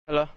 Hello?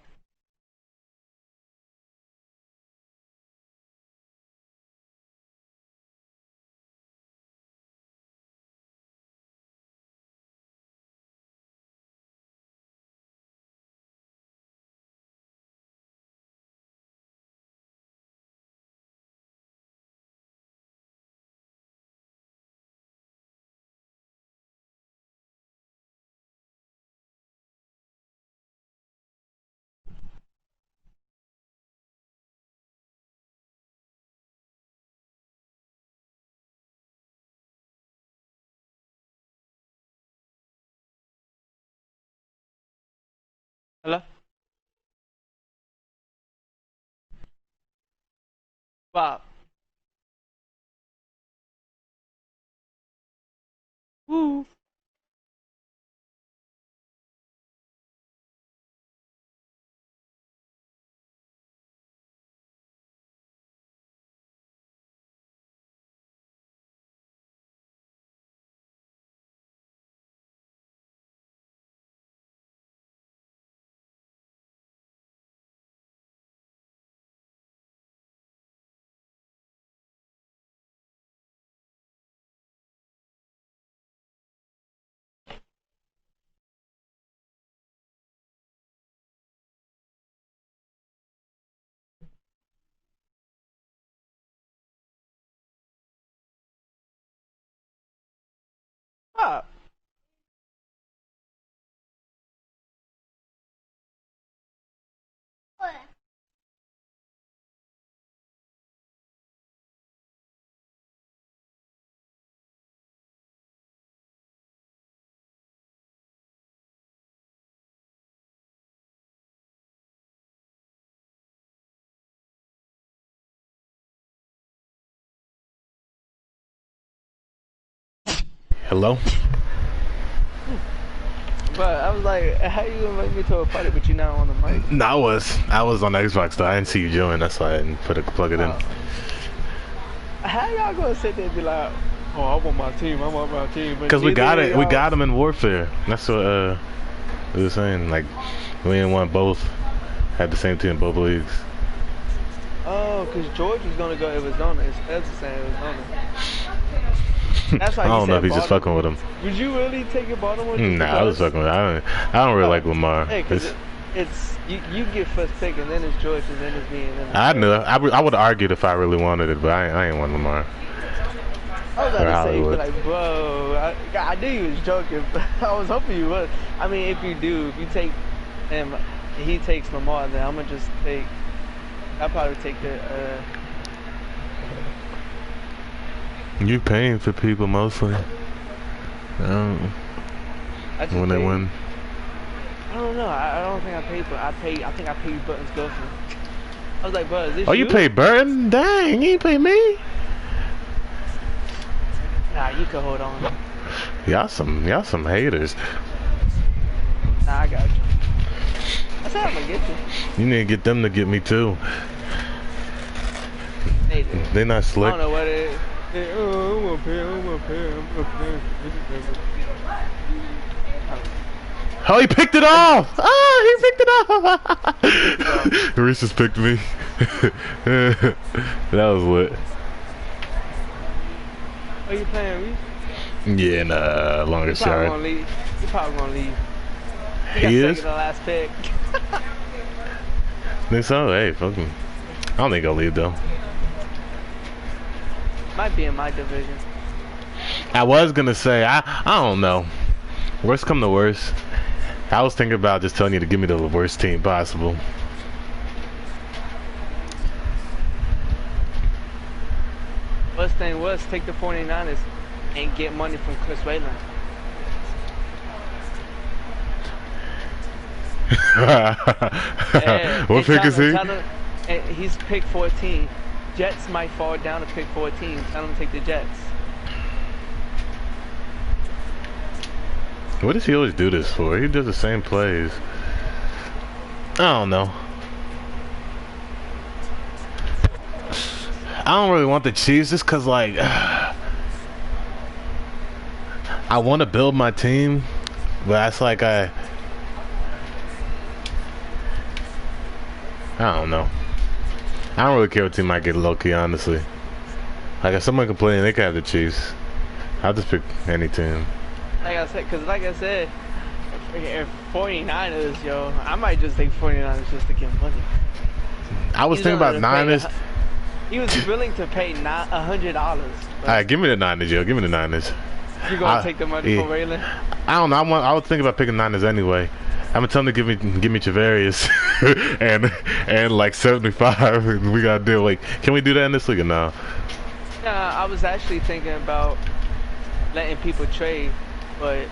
Hello? Bob. Woo. Bob. Hello? But I was like, how you invite me to a party but you not on the mic? No, I was on Xbox though. I didn't see you join. That's why I didn't plug it in. Oh. How y'all gonna sit there and be like, oh, I want my team, I want my team. But Cause we got neither it. of We y'all- got them in warfare. That's what we were saying. Like we didn't want both had the same team in both leagues. Oh, because George was gonna go Arizona. That's the same Arizona. That's why I he don't know said if he's just fucking with him. Would you really take your Baltimore? Just Nah, I was because? fucking with him. I don't really like Lamar. Hey, because it's you get first pick and then it's George and then it's me and then it's I George. knew. I would have argued if I really wanted it, but I ain't want Lamar. I was about Or to say, Hollywood. like, bro, I knew you was joking, but I was hoping you was. I mean, if you take him, he takes Lamar, then I'm gonna just I'll probably take the, You paying for people mostly. I just When they pay- win. I don't know, I don't think I paid for, I think I paid Button's girlfriend. I was like, bro, is this Oh, you paid Burton? Dang, you ain't pay me. Nah, you can hold on. Y'all some haters. Nah, I got you. I said I'm gonna get you. You need to get them to get me too. They do. They not I slick. don't know what it is. Oh, I'm gonna pay, I'm gonna pay, I'm gonna pay. Oh, he picked it off! Oh, he picked it off! Reese just picked me. That was lit. Are you playing, Reese? Yeah, in longest Probably yard. gonna leave. He's probably gonna leave. He got He second is? to last pick. Think so? Hey, fuck him. I don't think I'll leave though. Might be in my division. I was gonna say, I don't know. Worst come to worst. I was thinking about just telling you to give me the worst team possible. Worst thing was take the 49ers and get money from Chris Wayland. What pick is he? He's pick 14. Jets might fall down to pick 14. Tell him to take the Jets. What does he always do this for? He does the same plays. I don't know. I don't really want the Chiefs just cause like I want to build my team, but that's like I don't know. I don't really care what team I get low key, honestly. Like if someone complaining, they can have the Chiefs. I'll just pick any team. Like I said, cause like I said, if 49ers, yo, I might just take 49ers just to get money. I was thinking about Niners. He was willing to pay $100. Alright, give me the Niners, yo. Give me the Niners. You gonna take the money for Raylan? I don't know. I was thinking about picking Niners anyway. I'm gonna tell him to give me Travarius and like 75. And we gotta deal. Like, can we do that in this league or no? I was actually thinking about letting people trade, but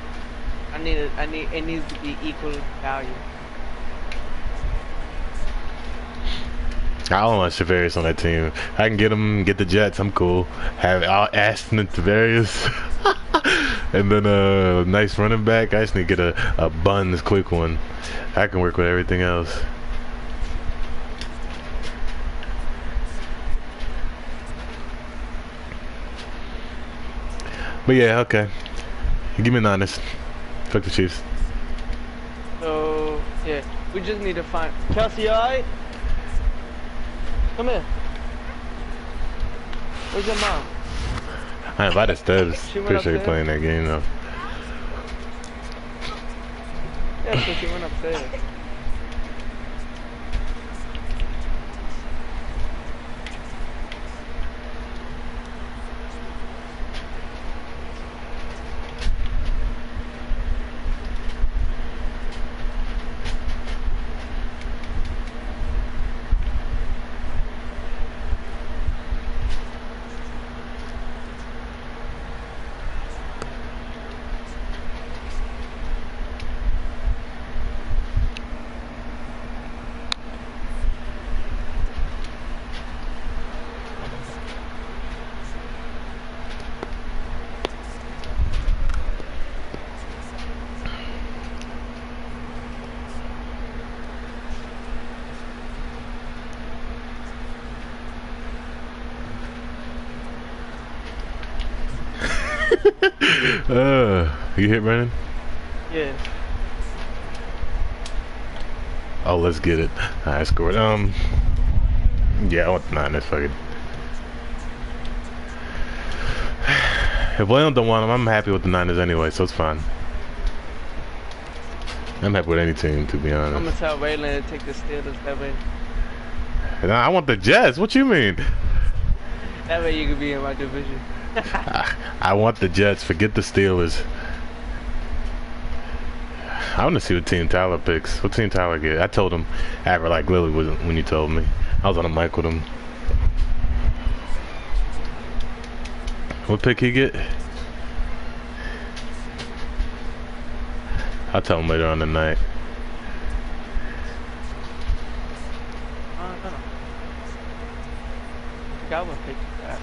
it needs to be equal value. I don't want Travarius on that team. I can get the Jets. I'm cool. Have Ashton and Travarius, and then a nice running back. I just need to get a Buns quick one. I can work with everything else. But yeah, okay. Give me Niners. Fuck the Chiefs. So yeah, we just need to find Kelsey. Alright, come here. Where's your mom? I invited Stubbs. She went Pretty sure you're upstairs. playing that game though. Yeah, so she went upstairs. You hit Brandon? Yeah. Oh, let's get it. I scored. Yeah, I want the Niners. Fuck it. If William don't want them, I'm happy with the Niners anyway, so it's fine. I'm happy with any team, to be honest. I'm gonna tell Raylan to take the Steelers that way. Nah, I want the Jets. What you mean? That way you could be in my division. I want the Jets. Forget the Steelers. I want to see what team Tyler picks. What team Tyler get? I told him after like Lily wasn't when you told me. I was on the mic with him. What pick he get? I'll tell him later on the night. I don't know. I think I would pick that.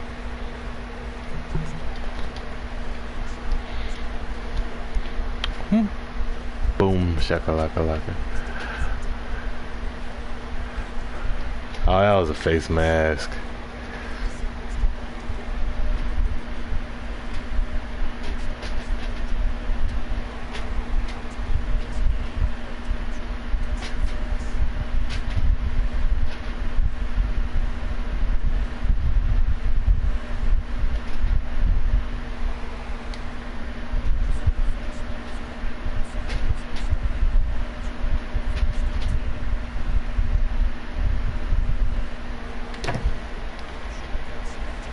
Boom, shakalaka laka. Oh, that was a face mask.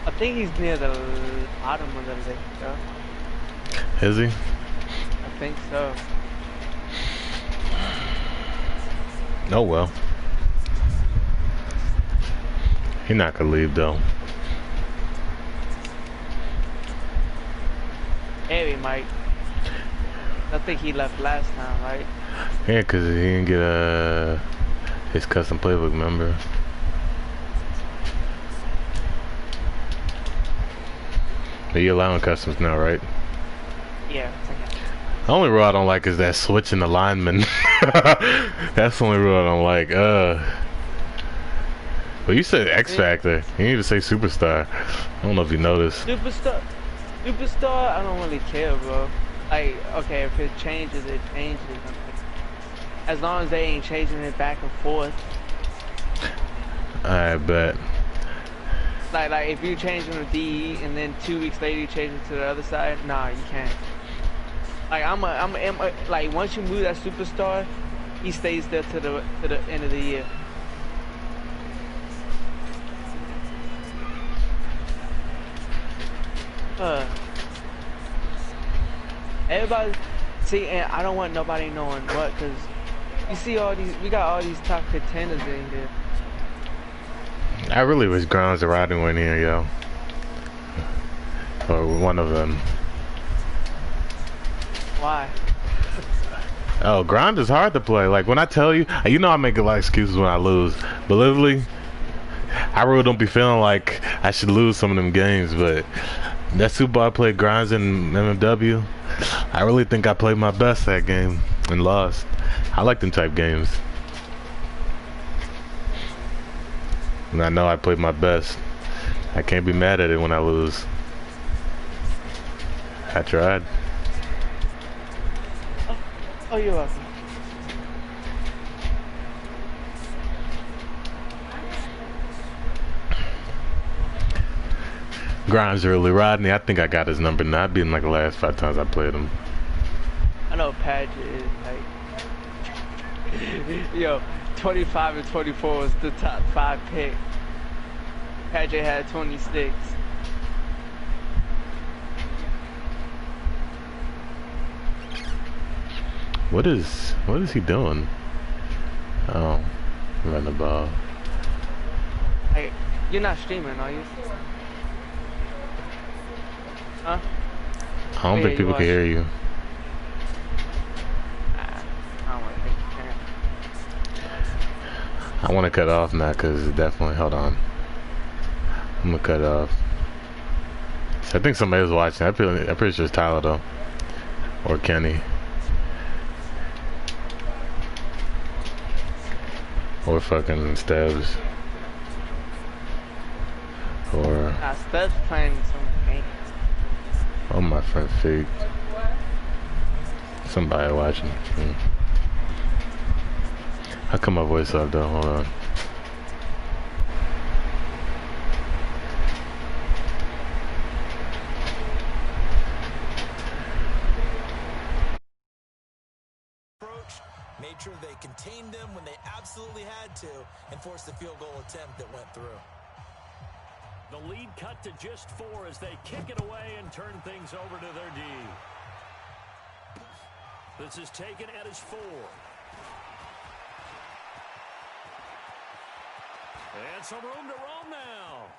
I think he's near the bottom of the list, though. Is he? I think so. Oh well. He not gonna leave though. Maybe Mike. I think he left last time, right? Yeah, cause he didn't get his custom playbook, remember? Are you allowing customs now, right? Yeah. The only rule I don't like is that switching the lineman. That's the only rule I don't like. But you said X Factor. You need to say Superstar. I don't know if you noticed. Superstar, I don't really care, bro. Like, okay, if it changes, it changes. As long as they ain't changing it back and forth. I bet. Like if you change him to DE and then 2 weeks later you change him to the other side, nah, you can't. Like like once you move that superstar, he stays there to the end of the year. Everybody, see, and I don't want nobody knowing what, cause you see we got all these top contenders in here. I really wish Grimes and Rodney went here, yo. Or one of them. Why? Oh, Grimes is hard to play. Like, when I tell you, you know I make a lot of excuses when I lose. But literally, I really don't be feeling like I should lose some of them games. But that Super Bowl I played Grimes and MMW, I really think I played my best that game and lost. I like them type games. And I know I played my best. I can't be mad at it when I lose. I tried. Oh, you're welcome. Grimes early. Rodney, I think I got his number now. I've been like the last 5 times I played him. I know Paget is like, yo, 25 and 24 was the top 5 pick. Paget had 26. What is he doing? Oh, run the ball. Hey, you're not streaming, are you? Huh? I don't think people can hear you. I don't really think you can. I want to cut off now because definitely. Hold on. I'm gonna cut off. So I think somebody was watching. I'm pretty sure it's Tyler though, or Kenny, or fucking Stebbs, or Stebbs playing some games. Oh, my friend Fig. Somebody watching. How come my voice up though? Hold on. Made sure they contained them when they absolutely had to and forced the field goal attempt that went through. The lead cut to just 4 as they kick it away and turn things over to their D. This is taken at his 4. And some room to roam now.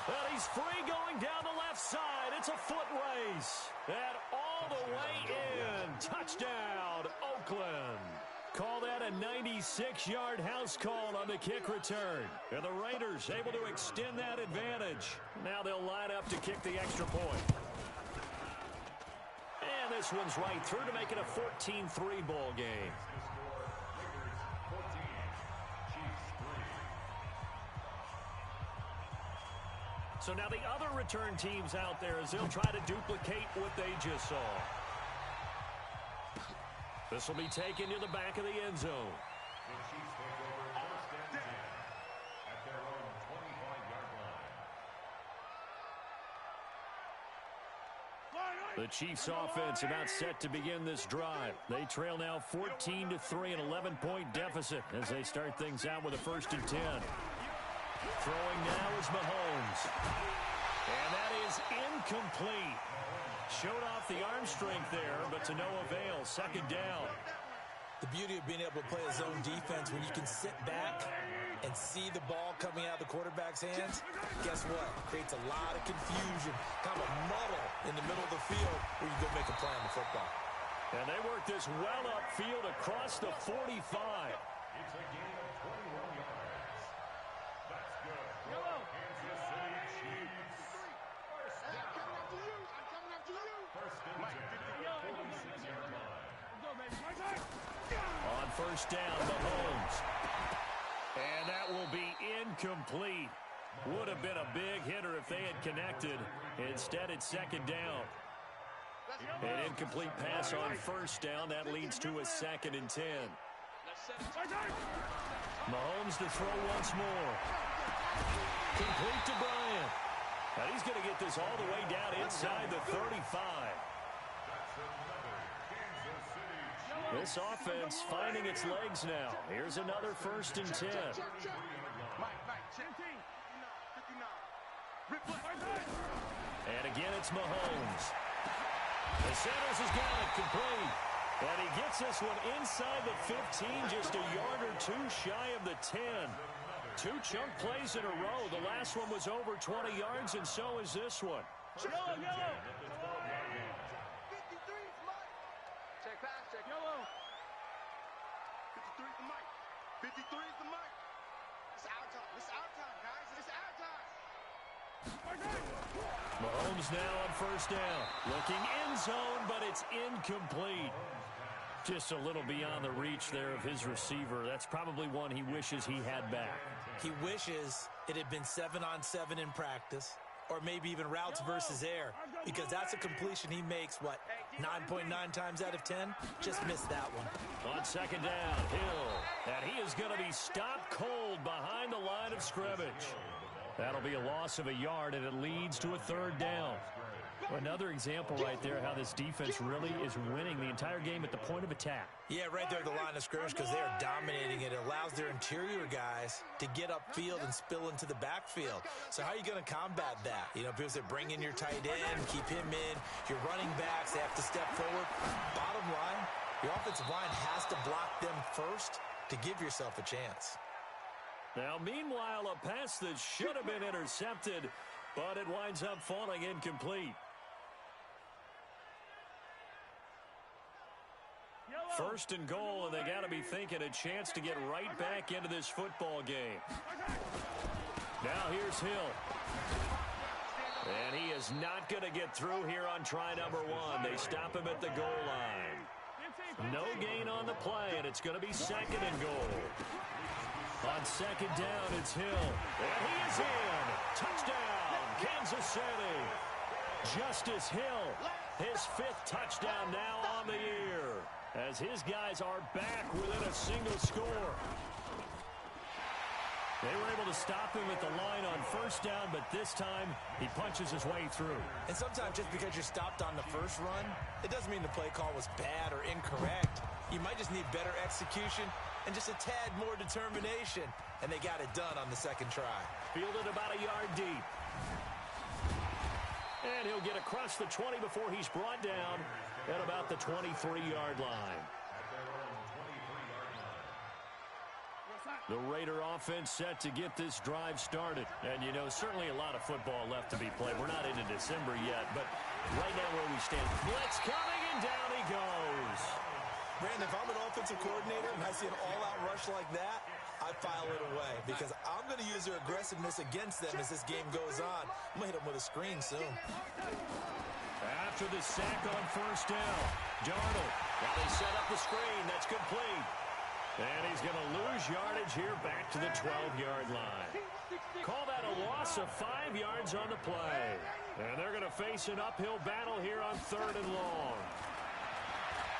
Well, he's free going down the left side. It's a foot race. And all the way in. Touchdown, Oakland. Call that a 96-yard house call on the kick return. And the Raiders able to extend that advantage. Now they'll line up to kick the extra point. And this one's right through to make it a 14-3 ball game. So now the other return teams out there as they'll try to duplicate what they just saw. This will be taken to the back of the end zone. The Chiefs take over first and 10 at their own 25-yard line. The Chiefs offense about set to begin this drive. They trail now 14-3, an 11-point deficit as they start things out with a 1st and 10. Throwing now is Mahomes. And that is incomplete. Showed off the arm strength there, but to no avail. 2nd down. The beauty of being able to play a zone defense when you can sit back and see the ball coming out of the quarterback's hands, guess what? It creates a lot of confusion, kind of a muddle in the middle of the field where you go make a play on the football. And they work this well upfield across the 45. It's a gain of 21 yards. That's good. Kansas City Chiefs. On 1st down, Mahomes. And that will be incomplete. Would have been a big hitter if they had connected. Instead, it's 2nd down. An incomplete pass on 1st down. That leads to a 2nd and 10. Mahomes to throw once more. Complete to Bryant. And he's going to get this all the way down inside the 35. This offense finding its legs now. Here's another 1st and 10. And again, it's Mahomes. The Sanders has got it complete. And he gets this one inside the 15, just a yard or two shy of the 10. 2 chunk plays in a row. The last one was over 20 yards, and so is this one. Yellow, yellow. Check pass, check yellow. 53 is the mic. 53 is the mic. It's our time. It's our time, guys. It's our time. Mahomes now on 1st down. Looking end zone, but it's incomplete. Just a little beyond the reach there of his receiver. That's probably one he wishes he had back. He wishes it had been 7-on-7 in practice, or maybe even routes versus air, because that's a completion he makes, 9.9 times out of 10? Just missed that one. On 2nd down, Hill. And he is going to be stopped cold behind the line of scrimmage. That'll be a loss of a yard, and it leads to a 3rd down. Another example right there how this defense really is winning the entire game at the point of attack. Yeah, right there at the line of scrimmage, because they are dominating it. It allows their interior guys to get upfield and spill into the backfield. So how are you going to combat that? You know, people say bring in your tight end, keep him in. Your running backs, they have to step forward. Bottom line, your offensive line has to block them first to give yourself a chance. Now, meanwhile, a pass that should have been intercepted, but it winds up falling incomplete. 1st and goal, and they got to be thinking a chance to get right back into this football game. Now here's Hill. And he is not going to get through here on try number 1. They stop him at the goal line. No gain on the play, and it's going to be 2nd and goal. On 2nd down, it's Hill. And he is in. Touchdown, Kansas City. Justice Hill, his 5th touchdown now on the year, as his guys are back within a single score. They were able to stop him at the line on 1st down, but this time he punches his way through. And sometimes just because you're stopped on the first run, it doesn't mean the play call was bad or incorrect. You might just need better execution and just a tad more determination. And they got it done on the 2nd try. Fielded about a yard deep. And he'll get across the 20 before he's brought down at about the 23-yard line. The Raider offense set to get this drive started. And, you know, certainly a lot of football left to be played. We're not into December yet, but right now where we stand, blitz coming, and down he goes. Brandon, if I'm an offensive coordinator and I see an all-out rush like that, I file it away because I'm going to use their aggressiveness against them as this game goes on. I'm going to hit them with a screen soon. After the sack on 1st down, Darnold. Now they set up the screen. That's complete. And he's going to lose yardage here back to the 12-yard line. Call that a loss of 5 yards on the play. And they're going to face an uphill battle here on 3rd and long.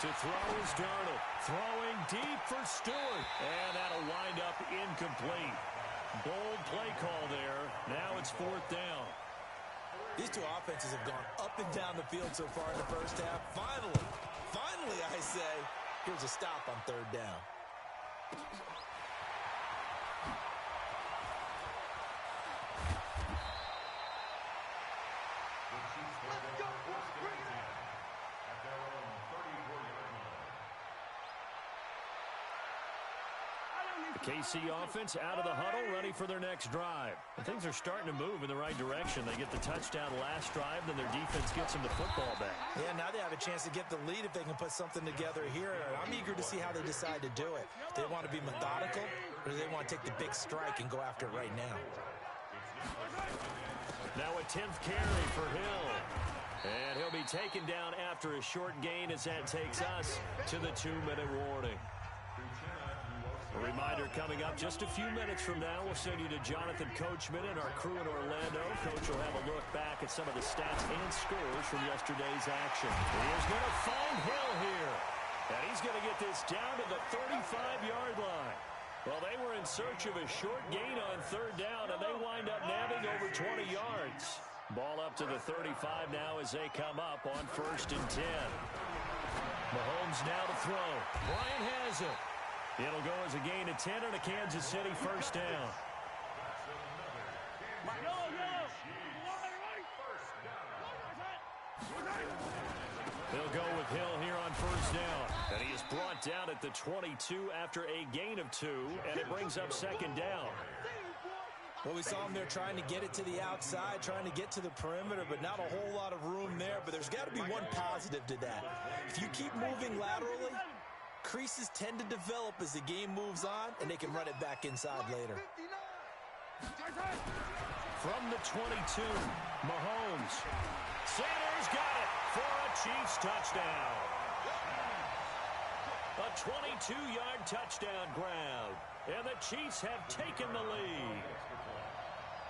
To throw is Darnold. Throwing deep for Stewart. And that'll wind up incomplete. Bold play call there. Now it's 4th down. These two offenses have gone up and down the field so far in the first half. Finally, I say, here's a stop on 3rd down. KC offense out of the huddle, ready for their next drive. And things are starting to move in the right direction. They get the touchdown last drive, then their defense gets them the football back. Yeah, now they have a chance to get the lead if they can put something together here. I'm eager to see how they decide to do it. Do they want to be methodical, or do they want to take the big strike and go after it right now? Now a 10th carry for Hill. And he'll be taken down after a short gain as that takes us to the 2-minute warning. A reminder coming up just a few minutes from now. We'll send you to Jonathan Coachman and our crew in Orlando. Coach will have a look back at some of the stats and scores from yesterday's action. He is going to find Hill here. And he's going to get this down to the 35-yard line. Well, they were in search of a short gain on third down, and they wind up nabbing over 20 yards. Ball up to the 35 now as they come up on 1st and 10. Mahomes now to throw. Bryant has it. It'll go as a gain of 10 and a Kansas City first down. They'll go with Hill here on first down. And he is brought down at the 22 after a gain of 2, and it brings up 2nd down. Well, we saw him there trying to get it to the outside, trying to get to the perimeter, but not a whole lot of room there. But there's got to be one positive to that. If you keep moving laterally, creases tend to develop as the game moves on, and they can run it back inside later. From the 22, Mahomes. Sanders got it for a Chiefs touchdown. A 22-yard touchdown grab. And the Chiefs have taken the lead.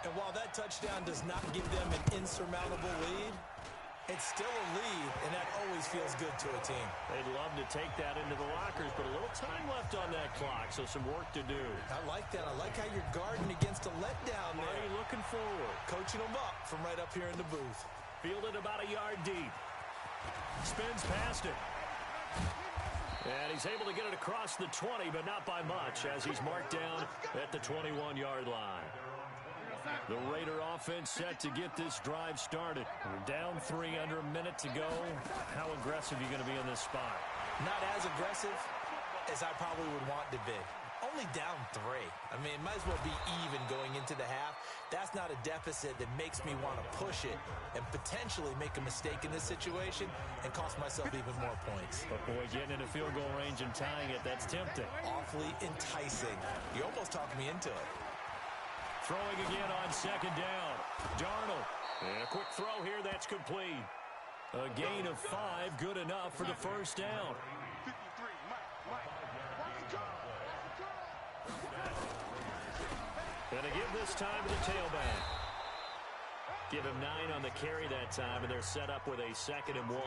And while that touchdown does not give them an insurmountable lead, it's still a lead, and that always feels good to a team. They'd love to take that into the lockers, but a little time left on that clock, so some work to do. I like that. I like how you're guarding against a letdown there. Already looking forward. Coaching them up from right up here in the booth. Fielded about a yard deep. Spins past it. And he's able to get it across the 20, but not by much, as he's marked down at the 21-yard line. The Raider offense set to get this drive started. We're down 3, under a minute to go. How aggressive are you going to be in this spot? Not as aggressive as I probably would want to be. Only down 3. I mean, it might as well be even going into the half. That's not a deficit that makes me want to push it and potentially make a mistake in this situation and cost myself even more points. But, boy, getting into field goal range and tying it, that's tempting. Awfully enticing. You almost talked me into it. Throwing again on 2nd down. Darnold. And a quick throw here, that's complete. A gain of 5, good enough for the first down. 53, Mike. And they give this time to the tailback. Give him 9 on the carry that time, and they're set up with a 2nd and 1.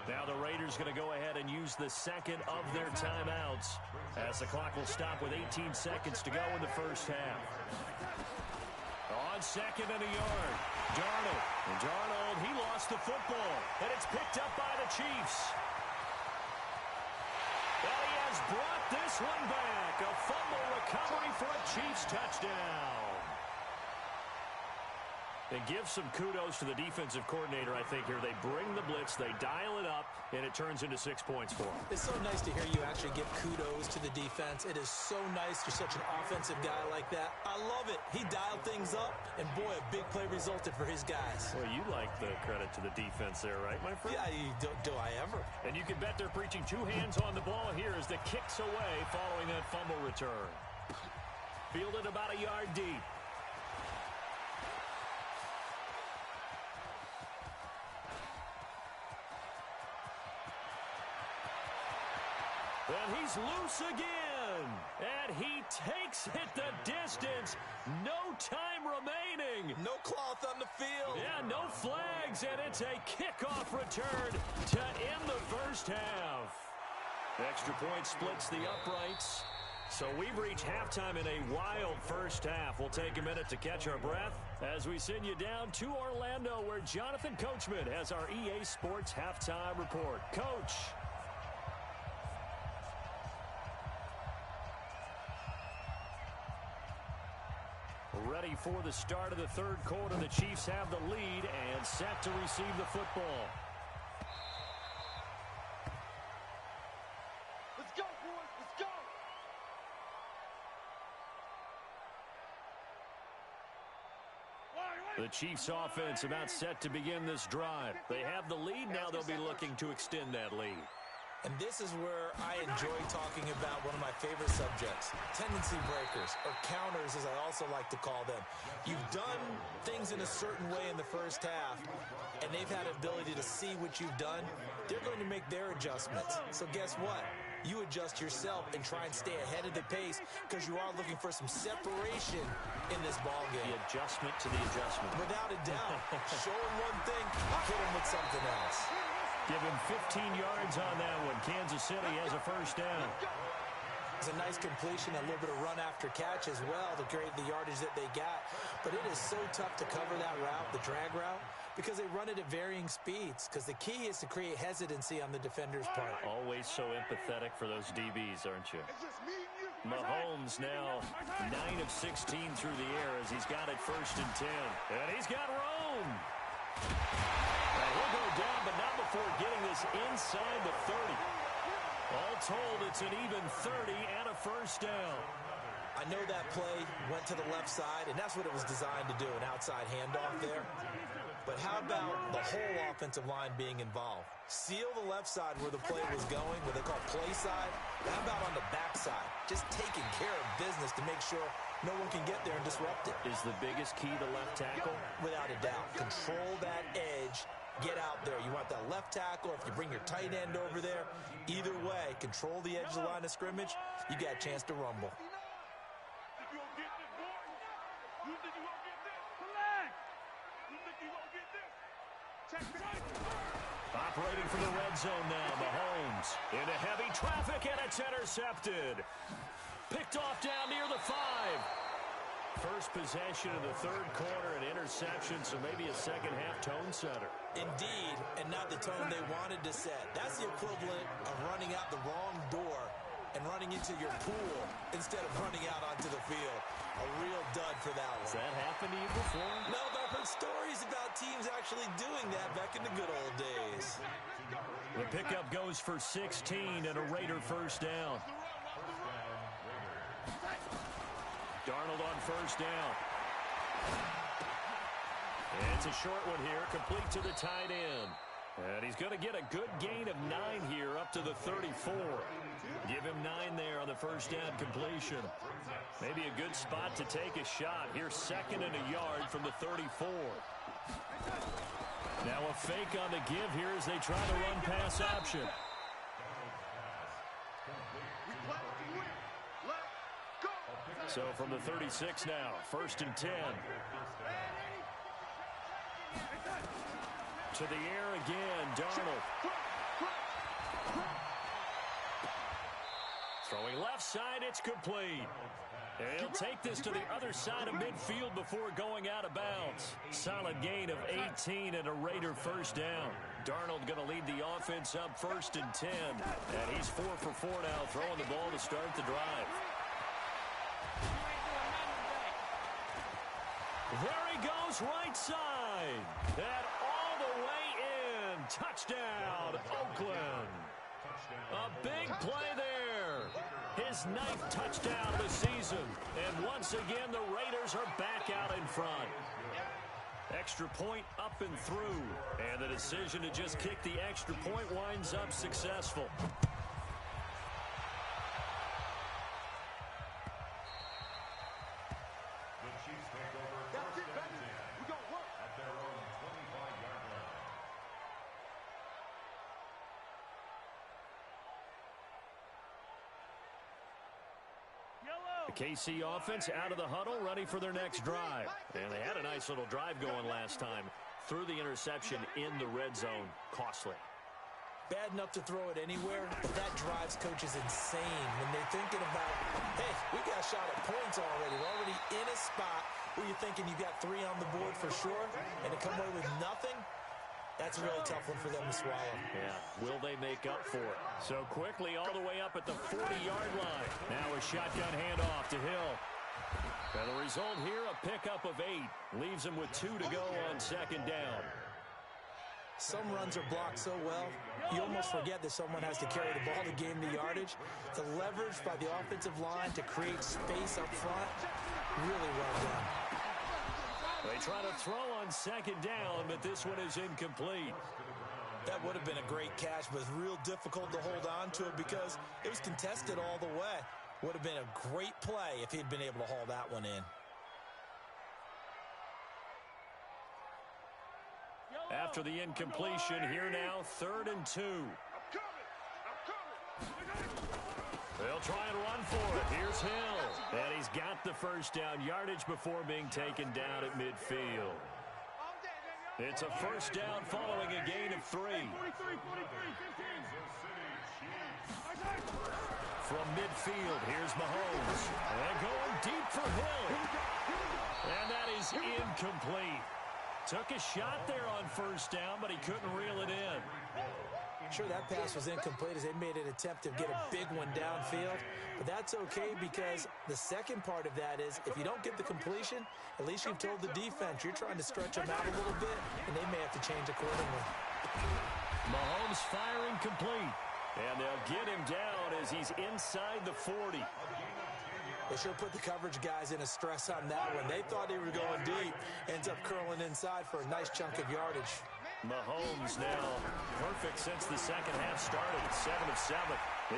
Now the Raiders going to go ahead and use the second of their timeouts, as the clock will stop with 18 seconds to go in the first half. On 2nd and a yard, Darnold. And Darnold, he lost the football, and it's picked up by the Chiefs. And he has brought this one back. A fumble recovery for a Chiefs touchdown. And give some kudos to the defensive coordinator, I think, here. They bring the blitz, they dial it up, and it turns into 6 points for them. It's so nice to hear you actually give kudos to the defense. It is so nice you're such an offensive guy like that. I love it. He dialed things up, and boy, a big play resulted for his guys. Well, you like the credit to the defense there, right, my friend? Yeah, do I ever? And you can bet they're preaching 2 hands on the ball here as the kick's away following that fumble return. Fielded about a yard deep. And he's loose again. And he takes it the distance. No time remaining. No cloth on the field. Yeah, no flags. And it's a kickoff return to end the first half. Extra point splits the uprights. So we've reached halftime in a wild first half. We'll take a minute to catch our breath as we send you down to Orlando, where Jonathan Coachman has our EA Sports halftime report. Coach. Ready for the start of the third quarter. The Chiefs have the lead and set to receive the football. Let's go, boys. Let's go. The Chiefs offense about set to begin this drive. They have the lead. Now they'll be looking to extend that lead. And this is where I enjoy talking about one of my favorite subjects, tendency breakers, or counters as I also like to call them. You've done things in a certain way in the first half, and they've had the ability to see what you've done. They're going to make their adjustments. So guess what? You adjust yourself and try and stay ahead of the pace because you are looking for some separation in this ball game. The adjustment to the adjustment. Without a doubt. Show him one thing, hit him with something else. Give him 15 yards on that one. Kansas City has a first down. It's a nice completion, a little bit of run after catch as well to create the yardage that they got. But it is so tough to cover that route, the drag route, because they run it at varying speeds. Because the key is to create hesitancy on the defender's part. Always so empathetic for those DBs, aren't you? Mahomes now 9 of 16 through the air as he's got it first and 10. And he's got room. And he'll go down, but not before getting this inside the 30. All told, it's an even 30 and a first down. I know that play went to the left side, and that's what it was designed to do, an outside handoff there. But how about the whole offensive line being involved? Seal the left side where the play was going, what they call play side. But how about on the back side? Just taking care of business to make sure no one can get there and disrupt it. Is the biggest key to left tackle? Without a doubt. Control that edge. Get out there. You want that left tackle. If you bring your tight end over there, either way, control the edge of the line of scrimmage, you got a chance to rumble. Operating from the red zone now, Mahomes into heavy traffic, and it's intercepted. Picked off down near the 5. First possession of the third quarter, an interception, so maybe a second-half tone setter. Indeed, and not the tone they wanted to set. That's the equivalent of running out the wrong door and running into your pool instead of running out onto the field. A real dud for that one. Has that happened to you before? No, but I've heard stories about teams actually doing that back in the good old days. The pickup goes for 16 and a Raider first down. Darnold on first down. It's a short one here, complete to the tight end. And he's going to get a good gain of 9 here up to the 34. Give him 9 there on the first down completion. Maybe a good spot to take a shot. Here's 2nd and a yard from the 34. Now a fake on the give here as they try to run pass option. So from the 36 now, 1st and 10. To the air again, Darnold. Throwing left side, it's complete. And he'll take this to the other side of midfield before going out of bounds. Solid gain of 18 and a Raider first down. Darnold going to lead the offense up 1st and 10. And he's 4 for 4 now, throwing the ball to start the drive. There he goes, right side. And all the way in. Touchdown, Oakland. A big play there. His 9th touchdown of the season. And once again, the Raiders are back out in front. Extra point up and through. And the decision to just kick the extra point winds up successful. The KC offense out of the huddle, ready for their next drive. And they had a nice little drive going last time. Threw the interception in the red zone. Costly. Bad enough to throw it anywhere, but that drives coaches insane when they're thinking about, hey, we got a shot at points already. We're already in a spot where you're thinking you got 3 on the board for sure, and to come away with nothing, that's a really tough one for them to swallow. Yeah, will they make up for it? So quickly all the way up at the 40-yard line. Now a shotgun handoff to Hill. And the result here, a pickup of 8. Leaves him with 2 to go on 2nd down. Some runs are blocked so well, you almost forget that someone has to carry the ball to gain the yardage. The leverage by the offensive line to create space up front, really well done. They try to throw on 2nd down, but this one is incomplete. That would have been a great catch, but it's real difficult to hold on to it because it was contested all the way. Would have been a great play if he'd been able to haul that one in. After the incompletion, here now, 3rd and 2. They'll try and run for it. Here's Hill. And he's got the first down yardage before being taken down at midfield. It's a first down following a gain of 3. From midfield, here's Mahomes. And going deep for Hill. And that is incomplete. Took a shot there on first down, but he couldn't reel it in. Sure, that pass was incomplete as they made an attempt to get a big one downfield. But that's okay because the second part of that is if you don't get the completion, at least you've told the defense you're trying to stretch them out a little bit, and they may have to change accordingly. Mahomes firing complete. And they'll get him down as he's inside the 40. They sure put the coverage guys in a stress on that one. They thought they were going deep. Ends up curling inside for a nice chunk of yardage. Mahomes now perfect since the second half started. 7 of 7.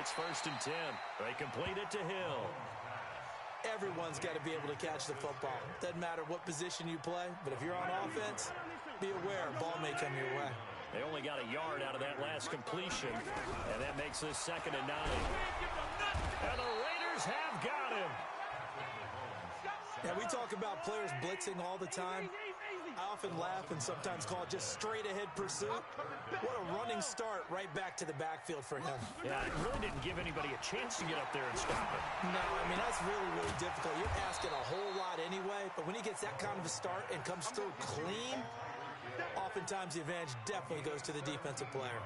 It's 1st and 10. They complete it to Hill. Everyone's got to be able to catch the football. Doesn't matter what position you play, but if you're on offense, be aware, ball may come your way. They only got a yard out of that last completion, and that makes this 2nd and 9. And the Raiders have got him. Now, we talk about players blitzing all the time. I often laugh and sometimes call it just straight-ahead pursuit. What a running start right back to the backfield for him. Yeah, it really didn't give anybody a chance to get up there and stop it. No, I mean, that's really, really difficult. You're asking a whole lot anyway, but when he gets that kind of a start and comes through clean, oftentimes the advantage definitely goes to the defensive player.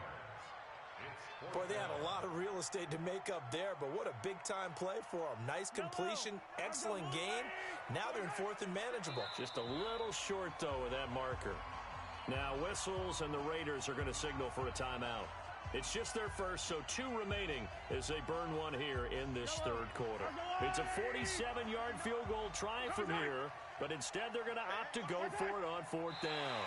Boy, they had a lot of real estate to make up there, but what a big-time play for them. Nice completion, excellent game. Now they're in 4th and manageable. Just a little short, though, of that marker. Now whistles, and the Raiders are going to signal for a timeout. It's just their first, so 2 remaining as they burn one here in this 3rd quarter. It's a 47-yard field goal try from here, but instead they're going to opt to go for it on 4th down.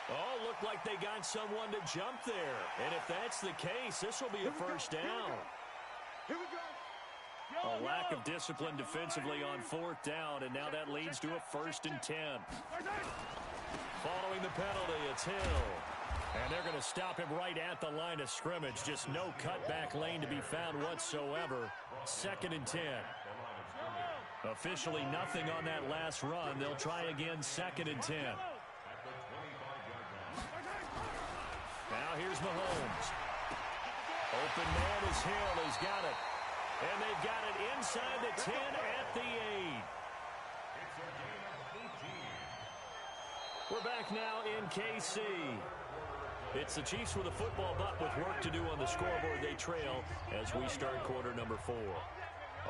Oh, looked like they got someone to jump there. And if that's the case, this will be a 1st down. Here we go. A lack of discipline defensively on 4th down, and now that leads to a 1st and 10. Following the penalty, it's Hill. And they're going to stop him right at the line of scrimmage. Just no cutback lane to be found whatsoever. 2nd and 10. Officially nothing on that last run. They'll try again, 2nd and 10. Now here's Mahomes. Open man is Hill. He's got it. And they've got it inside the 10 at the 8. We're back now in KC. It's the Chiefs with a football, but with work to do on the scoreboard. They trail as we start quarter number 4.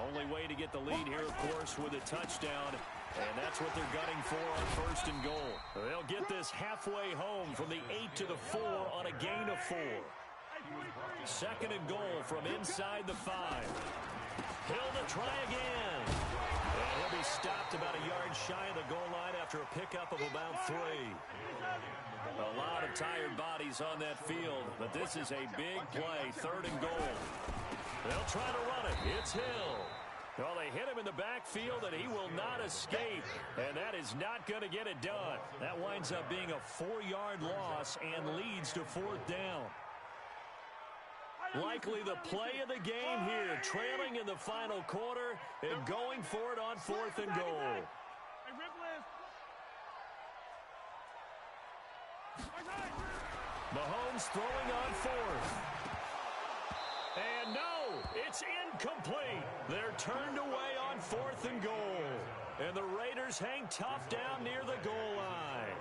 Only way to get the lead here, of course, with a touchdown. And that's what they're gunning for on 1st and goal. They'll get this halfway home from the 8 to the 4 on a gain of 4. 2nd and goal from inside the 5. Hill to try again. And he'll be stopped about a yard shy of the goal line after a pickup of about 3. A lot of tired bodies on that field, but this is a big play. 3rd and goal. They'll try to run it. It's Hill. Well, they hit him in the backfield, and he will not escape. And that is not going to get it done. That winds up being a 4-yard loss and leads to 4th down. Likely the play of the game here, trailing in the final quarter and going for it on 4th and goal. Mahomes throwing on 4th. And no, it's incomplete. They're turned away on 4th and goal. And the Raiders hang tough down near the goal line.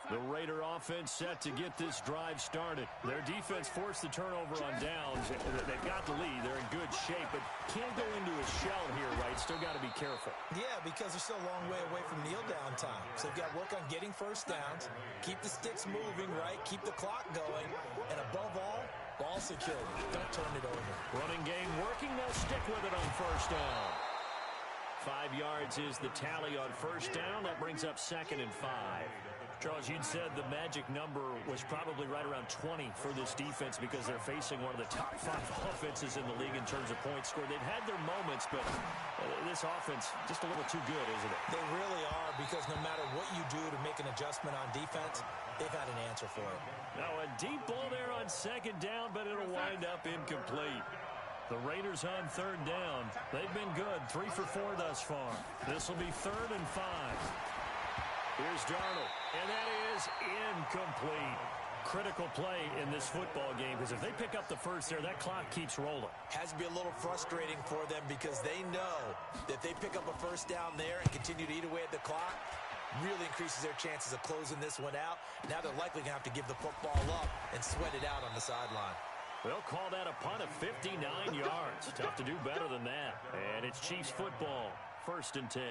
The Raider offense set to get this drive started. Their defense forced the turnover on downs. They've got the lead. They're in good shape, but can't go into a shell here, right? Still got to be careful. Yeah, because they're still a long way away from kneel down time. So they've got to work on getting 1st downs, keep the sticks moving, right? Keep the clock going, and above all, ball security. Don't turn it over. Running game working. They'll stick with it on 1st down. 5 yards is the tally on 1st down. That brings up 2nd and 5. Charles, you'd said the magic number was probably right around 20 for this defense because they're facing one of the top 5 offenses in the league in terms of points scored. They've had their moments, but this offense just a little too good, isn't it? They really are, because no matter what you do to make an adjustment on defense, they've had an answer for it. Now a deep ball there on 2nd down, but it'll wind up incomplete. The Raiders on 3rd down. They've been good, 3 for 4 thus far. This will be 3rd and 5. Here's Darnold, and that is incomplete. Critical play in this football game, because if they pick up the first there, that clock keeps rolling. Has to be a little frustrating for them because they know that they pick up a first down there and continue to eat away at the clock, really increases their chances of closing this one out. Now they're likely going to have to give the football up and sweat it out on the sideline. They'll call that a punt of 59 yards. Tough to do better than that. And it's Chiefs football, 1st and 10.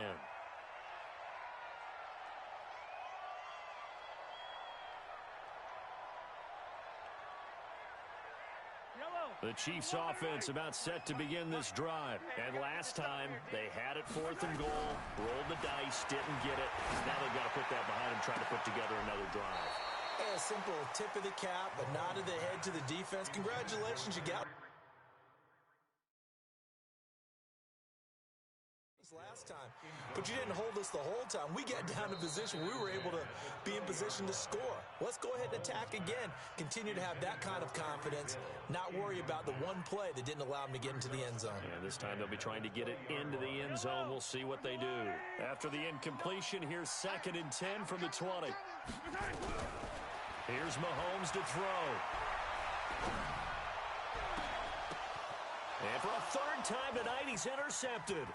The Chiefs offense about set to begin this drive. And last time, they had it 4th and goal, rolled the dice, didn't get it. Now they've got to put that behind them, trying to put together another drive. A simple tip of the cap, a nod of the head to the defense. Congratulations, you got last time, but you didn't hold us the whole time. We got down to position. We were able to be in position to score. Let's go ahead and attack again. Continue to have that kind of confidence, not worry about the one play that didn't allow them to get into the end zone. And this time they'll be trying to get it into the end zone. We'll see what they do. After the incompletion, here's 2nd and 10 from the 20. Here's Mahomes to throw. And for a 3rd time tonight, he's intercepted.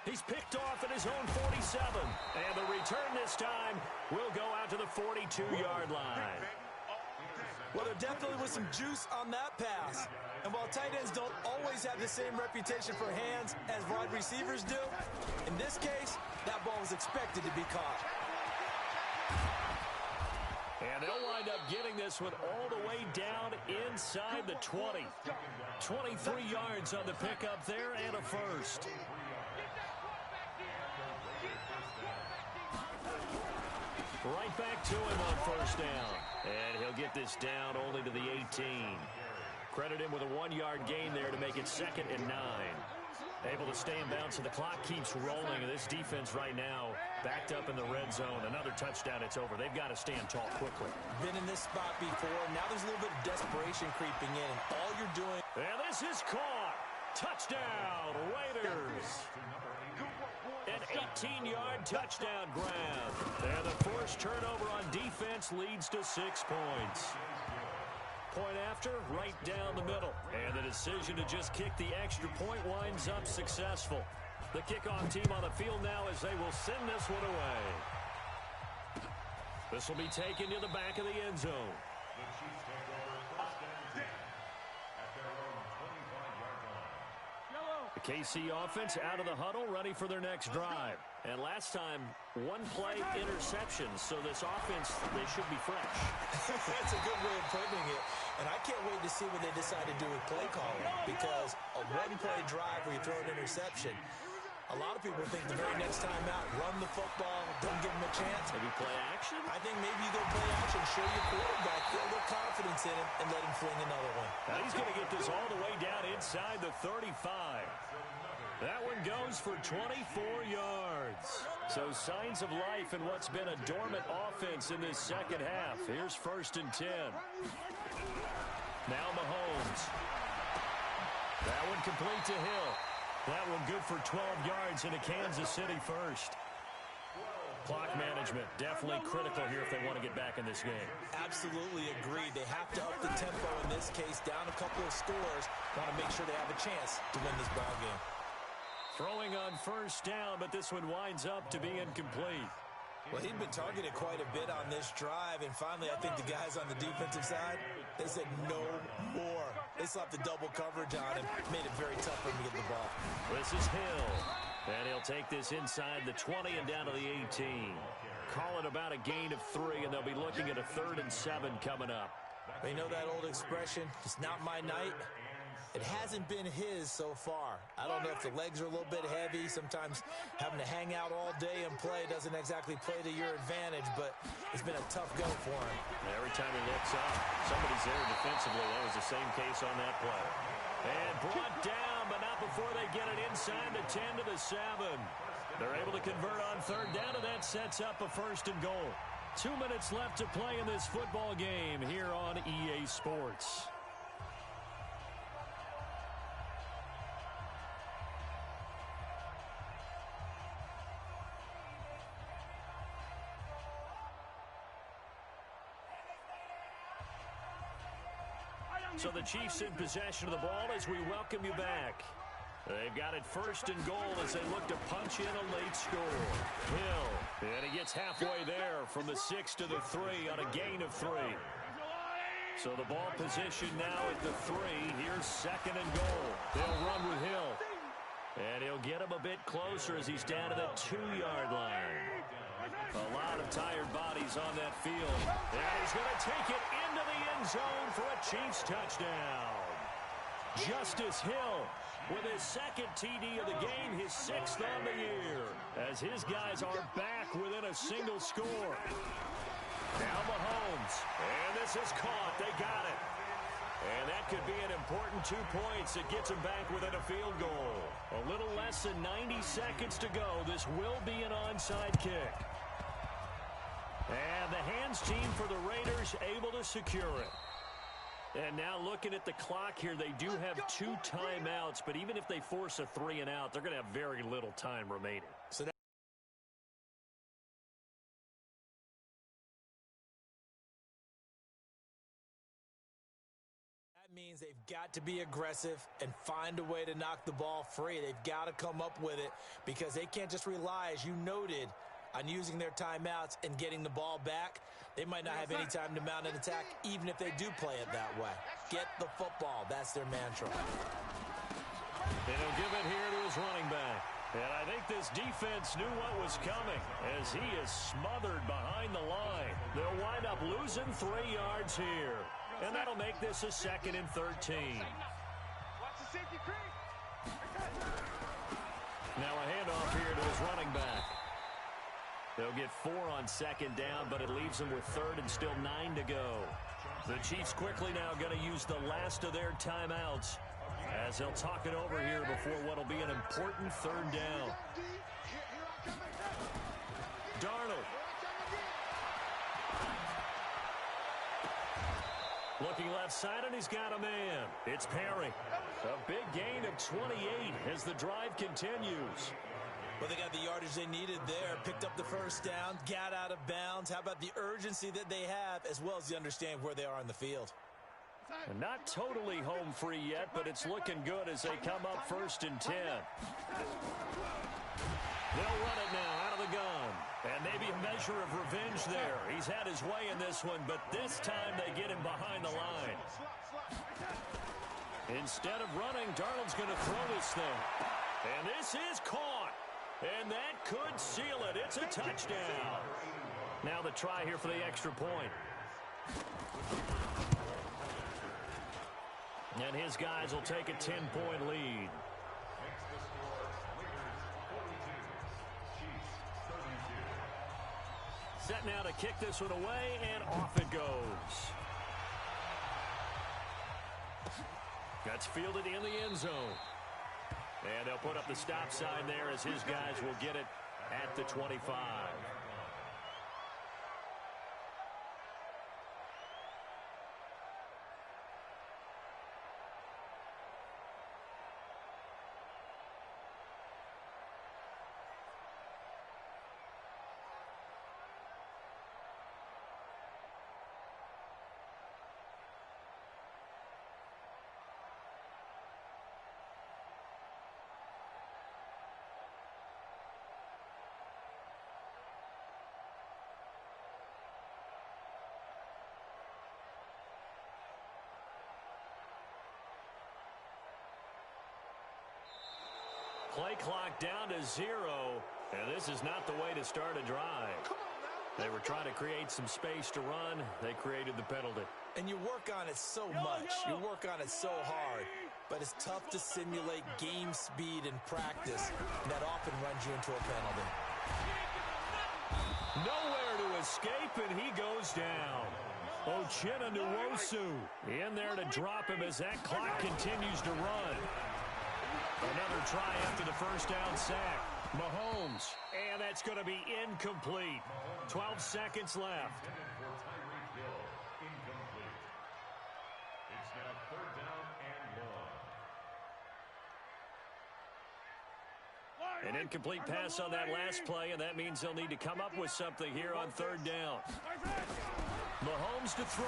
He's picked off at his own 47. And the return this time will go out to the 42-yard line. Well, there definitely was some juice on that pass. And while tight ends don't always have the same reputation for hands as wide receivers do, in this case, that ball was expected to be caught. And they'll wind up getting this one all the way down inside the 20. 23 yards on the pickup there and a first. Right back to him on 1st down. And he'll get this down only to the 18. Credit him with a 1-yard gain there to make it 2nd and 9. Able to stay in bounds, and the clock keeps rolling. And this defense right now backed up in the red zone. Another touchdown, it's over. They've got to stand tall quickly. Been in this spot before. Now there's a little bit of desperation creeping in. And all you're doing... And this is caught. Touchdown, Raiders. An 18-yard touchdown grab. And the forced turnover on defense leads to 6 points. Point after, right down the middle. And the decision to just kick the extra point winds up successful. The kickoff team on the field now as they will send this one away. This will be taken to the back of the end zone. The Chiefs take over 1st and 10 at their own 25-yard line. The KC offense out of the huddle, ready for their next drive. And last time, 1-play interception, so this offense, they should be fresh. That's a good way of putting it. And I can't wait to see what they decide to do with play calling, because a 1-play drive where you throw an interception, a lot of people think the very next time out, run the football, don't give them a chance. Maybe play action? I think maybe you go play action, show your quarterback, get a little confidence in him, and let him fling another one. Now he's going to get this all the way down inside the 35. That one goes for 24 yards. So signs of life in what's been a dormant offense in this second half. Here's 1st and 10. Now Mahomes. That one complete to Hill. That one good for 12 yards into Kansas City first. Clock management definitely critical here if they want to get back in this game. Absolutely agreed. They have to up the tempo in this case, down a couple of scores. Want to make sure they have a chance to win this ball game. Throwing on 1st down, but this one winds up to be incomplete. Well, he'd been targeted quite a bit on this drive, and finally I think the guys on the defensive side, they said no more. They slapped the double coverage on him, made it very tough for him to get the ball. This is Hill, and he'll take this inside the 20 and down to the 18. Call it about a gain of 3, and they'll be looking at a 3rd and 7 coming up. You know that old expression, it's not my night? It hasn't been his so far. I don't know if the legs are a little bit heavy. Sometimes having to hang out all day and play doesn't exactly play to your advantage, but it's been a tough go for him. Every time he looks up, somebody's there defensively. That was the same case on that play. And brought down, but not before they get it inside the 10 to the 7. They're able to convert on 3rd down, and that sets up a 1st and goal. 2 minutes left to play in this football game here on EA Sports. So the Chiefs in possession of the ball as we welcome you back. They've got it first and goal as they look to punch in a late score. Hill, and he gets halfway there from the 6 to the 3 on a gain of 3. So the ball position now at the 3. Here's second and goal. They'll run with Hill. And he'll get him a bit closer as he's down to the 2-yard line. A lot of tired bodies on that field. And he's going to take it into the end zone for a Chiefs touchdown. Justice Hill with his second TD of the game, his 6th on the year, as his guys are back within a single score. Now Mahomes, and this is caught. They got it. And that could be an important 2 points that gets him back within a field goal. A little less than 90 seconds to go. This will be an onside kick. And the hands team for the Raiders able to secure it. And now looking at the clock here, they do have 2 timeouts, but even if they force a 3 and out, they're going to have very little time remaining. So that means they've got to be aggressive and find a way to knock the ball free. They've got to come up with it because they can't just rely, as you noted, on using their timeouts and getting the ball back. They might not have any time to mount an attack, even if they do play it that way. Get the football. That's their mantra. And he'll give it here to his running back. And I think this defense knew what was coming as he is smothered behind the line. They'll wind up losing 3 yards here. And that'll make this a 2nd and 13. Now a handoff here to his running back. They'll get 4 on 2nd down, but it leaves them with 3rd and still 9 to go. The Chiefs quickly now going to use the last of their timeouts as they'll talk it over here before what will be an important 3rd down. Darnold. Looking left side, and he's got a man. It's Perry. A big gain of 28 as the drive continues. Well, they got the yardage they needed there, picked up the 1st down, got out of bounds. How about the urgency that they have, as well as the understand where they are on the field? And not totally home free yet, but it's looking good as they come up 1st and 10. They'll run it now out of the gun. And maybe a measure of revenge there. He's had his way in this one, but this time they get him behind the line. Instead of running, Darnold's going to throw this thing. And this is caught. And that could seal it. It's a touchdown. Now the try here for the extra point. And his guys will take a 10-point lead. Set now to kick this one away, and off it goes. That's fielded in the end zone. And they'll put up the stop sign there as his guys will get it at the 25. Play clock down to 0, and this is not the way to start a drive. They were trying to create some space to run. They created the penalty. And you work on it so much. You work on it so hard. But it's tough to simulate game speed in practice. And that often runs you into a penalty. Nowhere to escape, and he goes down. Uchenna Nwosu in there to drop him as that clock continues to run. Another try after the 1st down sack. Mahomes, and that's going to be incomplete. 12 seconds left. It's now 3rd down and 1. An incomplete pass on that last play, and that means they'll need to come up with something here on 3rd down. Mahomes to throw.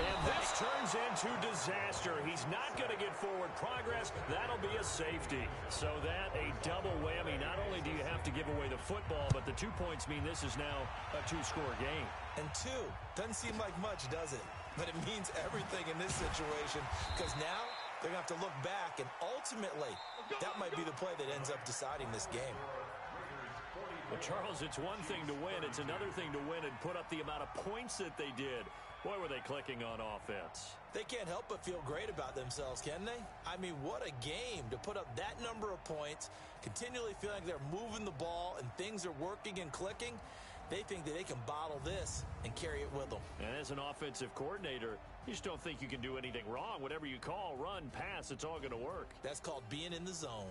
And this turns into disaster. He's not going to get forward progress. That'll be a safety. So that a double whammy. Not only do you have to give away the football, but the 2 points mean this is now a two-score game. And 2 doesn't seem like much, does it? But it means everything in this situation, because now they're going to have to look back, and ultimately that might be the play that ends up deciding this game. Well, Charles, it's one thing to win. It's another thing to win and put up the amount of points that they did. Boy, were they clicking on offense. They can't help but feel great about themselves, can they? I mean, what a game to put up that number of points, continually feeling like they're moving the ball and things are working and clicking. They think that they can bottle this and carry it with them. And as an offensive coordinator, you just don't think you can do anything wrong. Whatever you call, run, pass, it's all going to work. That's called being in the zone.